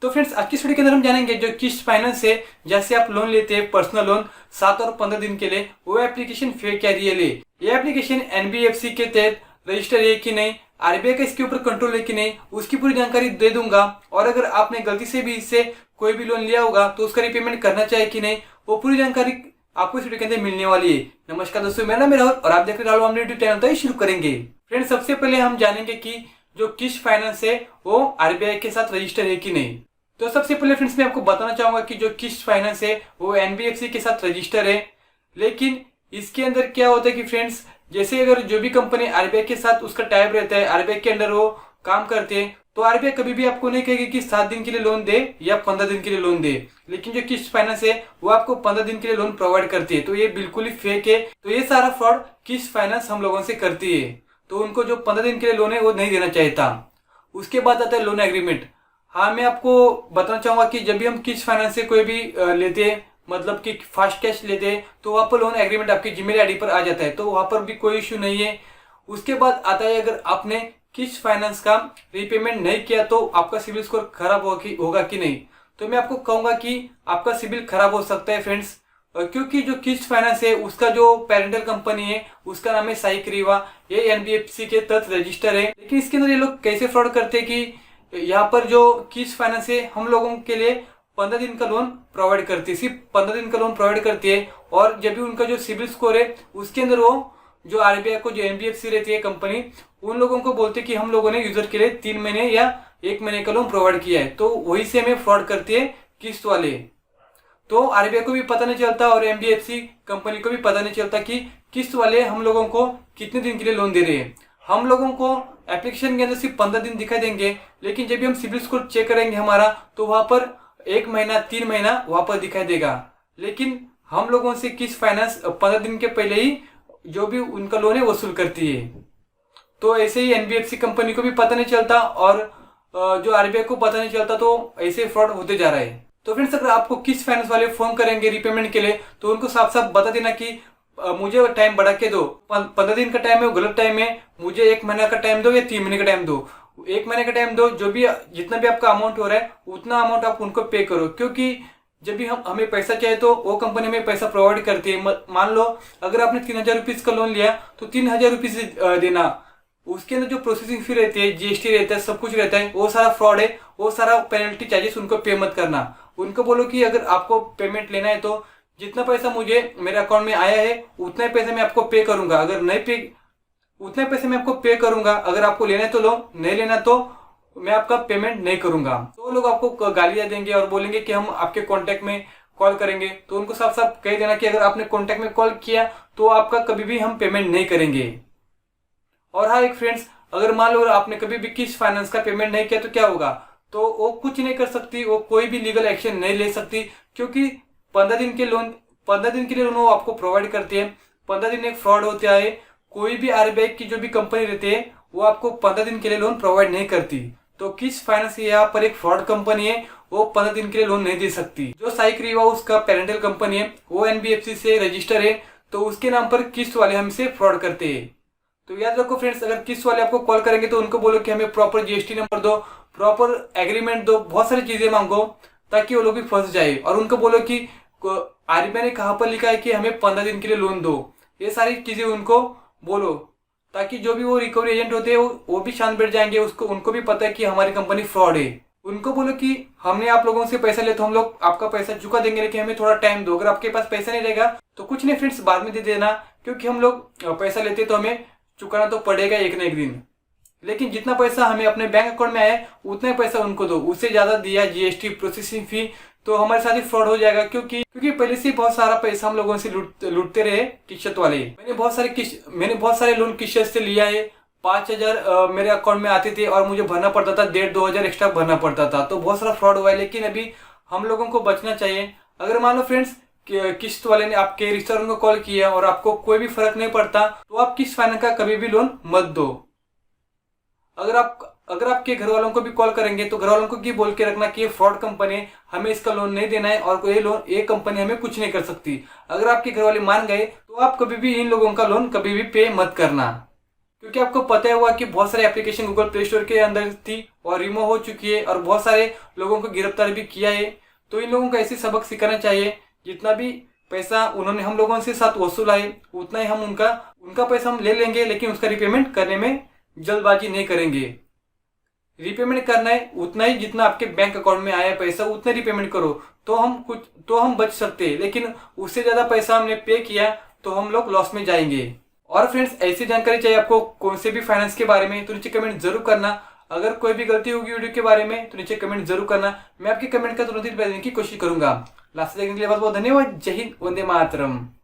तो फ्रेंड्स आज की वीडियो के अंदर हम जानेंगे जो किस्त फाइनेंस है, जैसे आप लोन लेते हैं पर्सनल लोन 7 और 15 दिन के लिए, वो एप्लीकेशन फेक या रियल है। ये एप्लीकेशन एनबीएफसी के तहत रजिस्टर है कि नहीं, आरबीआई का इसके ऊपर कंट्रोल है कि नहीं, उसकी पूरी जानकारी दे दूंगा। और अगर आपने गलती से भी इससे कोई भी लोन लिया होगा तो उसका रीपेमेंट करना चाहिए कि नहीं, वो पूरी जानकारी आपको इस वीडियो के अंदर मिलने वाली है। नमस्कार दोस्तों, मेरा नाम है राहुल और आप देख रहे हैं यूट्यूब चैनल। तो शुरू करेंगे फ्रेंड्स। सबसे पहले हम जानेंगे कि जो किस्त फाइनेंस है वो आरबीआई के साथ रजिस्टर है कि नहीं। तो सबसे पहले फ्रेंड्स मैं आपको बताना चाहूंगा कि जो किस्त फाइनेंस है वो एनबीएफसी के साथ रजिस्टर है। लेकिन इसके अंदर क्या होता है कि फ्रेंड्स, जैसे अगर जो भी कंपनी आरबीआई के साथ उसका टाइप रहता है, आरबीआई के अंडर वो काम करते हैं, तो आरबीआई कभी भी आपको नहीं कहेगी कि 7 दिन के लिए लोन दे या 15 दिन के लिए लोन दे। लेकिन जो किस्त फाइनेंस है वो आपको 15 दिन के लिए लोन प्रोवाइड करती है। तो ये बिल्कुल ही फेक है। तो ये सारा फ्रॉड किस्त फाइनेंस हम लोगों से करती है। तो उनको जो 15 दिन के लिए लोन है वो नहीं देना चाहिए था। उसके बाद आता है लोन एग्रीमेंट। हाँ, मैं आपको बताना चाहूंगा कि जब भी हम किस्त फाइनेंस से कोई भी लेते हैं, मतलब कि फास्ट कैश लेते हैं, तो वहाँ पर लोन एग्रीमेंट आपकी जीमेल आईडी पर आ जाता है, तो वहाँ पर भी कोई इश्यू नहीं है। उसके बाद आता है अगर आपने किस्त फाइनेंस का रीपेमेंट नहीं किया तो आपका सिबिल स्कोर खराब होगा कि नहीं। तो मैं आपको कहूंगा कि आपका सिबिल खराब हो सकता है फ्रेंड्स, क्योंकि जो किस्त फाइनेंस है उसका जो पेरेंटल कंपनी है उसका नाम है साई करीवा। ये एनबीएफसी के तहत रजिस्टर है। लेकिन इसके अंदर ये लोग कैसे फ्रॉड करते हैं कि यहाँ पर जो किस्त फाइनेंस है हम लोगों के लिए 15 दिन का लोन प्रोवाइड करती है, सिर्फ 15 दिन का लोन प्रोवाइड करती है। और जब भी उनका जो सिबिल स्कोर है उसके अंदर वो जो आरबीआई को जो एनबीएफसी रहती है कंपनी, उन लोगों को बोलते हैं कि हम लोगों ने यूजर के लिए 3 महीने या 1 महीने का लोन प्रोवाइड किया है, तो वही से हमें फ्रॉड करती है किस्त वाले। तो आरबीआई को भी पता नहीं चलता और एनबीएफसी कंपनी को भी पता नहीं चलता कि किस्त वाले हम लोगों को कितने दिन के लिए लोन दे रहे हैं। हम लोगों को एप्लीकेशन के अंदर सिर्फ 15 दिन दिखाई देंगे, लेकिन जब भी हम सिबिल स्कोर चेक करेंगे हमारा, तो वहां पर 1 महीना 3 महीना वहां पर दिखाई देगा। लेकिन हम लोगों से किस्त फाइनेंस 15 दिन के पहले ही जो भी उनका लोन है वसूल करती है। तो ऐसे ही एनबीएफसी कंपनी को भी पता नहीं चलता और जो आरबीआई को पता नहीं चलता, तो ऐसे फ्रॉड होते जा रहा है। तो फ्रेंड्स, अगर आपको किस्त फाइनेंस वाले फोन करेंगे रीपेमेंट के लिए, तो उनको साफ साफ बता देना कि मुझे टाइम बढ़ा के दो। 15 दिन का टाइम है वो गलत टाइम है, मुझे 1 महीना का टाइम दो या 3 महीने का टाइम दो। 1 महीने का टाइम दो, जो भी जितना भी आपका अमाउंट हो रहा है उतना अमाउंट आप उनको पे करो। क्योंकि जब भी हमें पैसा चाहिए तो वो कंपनी हमें पैसा प्रोवाइड करती है। मान लो अगर आपने 3000 रुपीज का लोन लिया तो 3000 रुपीज देना। उसके अंदर जो प्रोसेसिंग फी रहती है, जीएसटी रहता है, सब कुछ रहता है, वो सारा फ्रॉड है। वो सारा पेनल्टी चार्जेस उनको पे मत करना। उनको बोलो कि अगर आपको पेमेंट लेना है तो जितना पैसा मुझे मेरे अकाउंट में आया है उतना पैसा मैं आपको पे करूंगा, अगर नहीं पे उतने पैसे मैं आपको पे करूंगा। अगर आपको लेना है तो लो, नहीं लेना तो मैं आपका पेमेंट नहीं करूंगा। तो लोग आपको गालियां देंगे और बोलेंगे कि हम आपके कांटेक्ट में कॉल करेंगे। तो उनको साफ साफ कह देना कि अगर आपने कांटेक्ट में कॉल किया तो आपका कभी भी हम पेमेंट नहीं करेंगे। और हाँ, एक फ्रेंड्स, अगर मान लो आपने कभी भी किस्त फाइनेंस का पेमेंट नहीं किया तो क्या होगा, तो वो कुछ नहीं कर सकती, वो कोई भी लीगल एक्शन नहीं ले सकती। क्योंकि 15 दिन के लिए लोन वो आपको प्रोवाइड करती है। 15 दिन एक फ्रॉड होता है। कोई भी आरबीआई की जो भी कंपनी रहती है वो आपको 15 दिन के लिए लोन प्रोवाइड नहीं करती। तो किस्त फाइनेंस यहाँ पर एक फ्रॉड कंपनी है, वो 15 दिन के लिए लोन नहीं दे सकती। जो साई करीवा उसका पेरेंटल कंपनी है वो एनबीएफसी से रजिस्टर है, तो उसके नाम पर किस्त वाले हमसे फ्रॉड करते हैं। तो याद रखो फ्रेंड्स, अगर किस्त वाले आपको कॉल करेंगे तो उनको बोलो कि हमें प्रॉपर जीएसटी नंबर दो, प्रॉपर एग्रीमेंट दो, बहुत सारी चीजें मांगो ताकि वो लोग भी फंस जाए। और उनको बोलो कि आरबीआई ने कहाँ पर लिखा है कि हमें 15 दिन के लिए लोन दो, ये सारी चीजें उनको बोलो, ताकि जो भी वो रिकवरी एजेंट होते हैं वो भी शांत बैठ जाएंगे। उनको भी पता है कि हमारी कंपनी फ्रॉड है। उनको बोलो कि हमने आप लोगों से पैसा लिया तो हम लोग आपका पैसा चुका देंगे, लेकिन हमें थोड़ा टाइम दो। अगर आपके पास पैसा नहीं रहेगा तो कुछ नहीं फ्रेंड्स, बाद में दे देना, क्योंकि हम लोग पैसा लेते तो हमें चुकाना तो पड़ेगा एक ना एक दिन। लेकिन जितना पैसा हमें अपने बैंक अकाउंट में आया उतना पैसा उनको दो, उससे ज्यादा दिया जीएसटी प्रोसेसिंग फी तो हमारे साथ ही फ्रॉड हो जाएगा। क्योंकि पहले से बहुत सारा पैसा हम लोगों से लूटते रहे किस्त वाले। मैंने बहुत सारे लोन किस्त से लिया है। 5000 मेरे अकाउंट में आते थे और मुझे भरना पड़ता था, 1500-2000 एक्स्ट्रा भरना पड़ता था। तो बहुत सारा फ्रॉड हुआ है। लेकिन अभी हम लोगों को बचना चाहिए। अगर मान लो फ्रेंड्स किस्त वाले ने आपके रिश्तेदारों को कॉल किया और आपको कोई भी फर्क नहीं पड़ता, तो आप किस्त फाइनेंस का कभी भी लोन मत दो। अगर आपके घर वालों को भी कॉल करेंगे तो घर वालों को बोल के रखना कि ये फ्रॉड कंपनी है, हमें इसका लोन नहीं देना है और ये कंपनी हमें कुछ नहीं कर सकती। अगर आपके घर वाले मान गए तो आप कभी भी इन लोगों का लोन कभी भी पे मत करना। क्योंकि आपको पता हुआ कि बहुत सारे एप्लीकेशन गूगल प्ले स्टोर के अंदर थी और रिमूव हो चुकी है और बहुत सारे लोगों को गिरफ्तार भी किया है। तो इन लोगों को ऐसे सबक सिखाना चाहिए, जितना भी पैसा उन्होंने हम लोगों से साथ वसूला है उतना ही हम उनका उनका पैसा हम ले लेंगे, लेकिन उसका रिपेमेंट करने में जल्दबाजी नहीं करेंगे। रिपेमेंट करना है उतना ही जितना आपके बैंक अकाउंट में आया पैसा उतना रिपेमेंट करो, तो हम बच सकते हैं। लेकिन उससे ज्यादा पैसा हमने पे किया तो हम लोग लॉस में जाएंगे। और फ्रेंड्स, ऐसी जानकारी चाहिए आपको कौन से भी फाइनेंस के बारे में तो नीचे कमेंट जरूर करना। अगर कोई भी गलती होगी वीडियो के बारे में तो नीचे कमेंट जरूर करना, मैं आपके कमेंट का तुरंत रिप्लाई देने की कोशिश करूंगा। लास्ट देखने के लिए बहुत बहुत धन्यवाद। जय हिंद, वंदे मातरम।